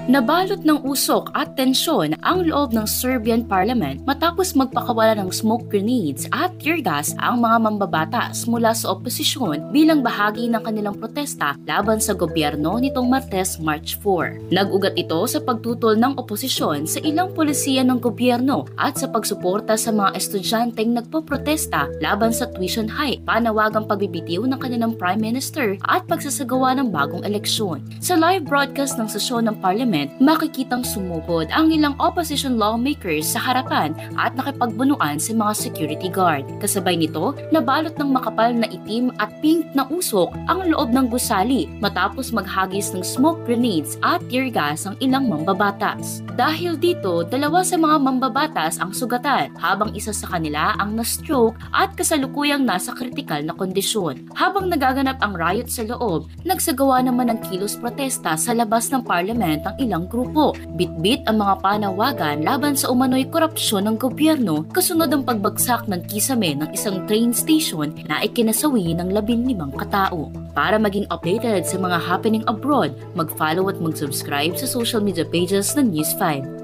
Nabalot ng usok at tensyon ang loob ng Serbian Parliament matapos magpakawala ng smoke grenades at tear gas ang mga mambabatas mula sa oposisyon bilang bahagi ng kanilang protesta laban sa gobyerno nitong Martes, March 4. Nag-ugat ito sa pagtutol ng oposisyon sa ilang polisiya ng gobyerno at sa pagsuporta sa mga estudyanteng nagpoprotesta laban sa tuition hike, panawagang pagbibitiw ng kanilang Prime Minister at pagsasagawa ng bagong eleksyon. Sa live broadcast ng sesyon ng Parliament, makikitang sumugod ang ilang opposition lawmakers sa harapan at nakipagbunuan sa mga security guard. Kasabay nito, nabalot ng makapal na itim at pink na usok ang loob ng gusali matapos maghagis ng smoke grenades at tear gas ang ilang mambabatas. Dahil dito, dalawa sa mga mambabatas ang sugatan habang isa sa kanila ang na-stroke at kasalukuyang nasa kritikal na kondisyon. Habang nagaganap ang riot sa loob, nagsagawa naman ng kilos protesta sa labas ng parliament ang ilang grupo. Bitbit ang mga panawagan laban sa umano'y korupsyon ng gobyerno kasunod ang pagbagsak ng kisame ng isang train station na ikinasawi ng 15 katao. Para maging updated sa mga happening abroad, mag-follow at mag-subscribe sa social media pages ng News 5.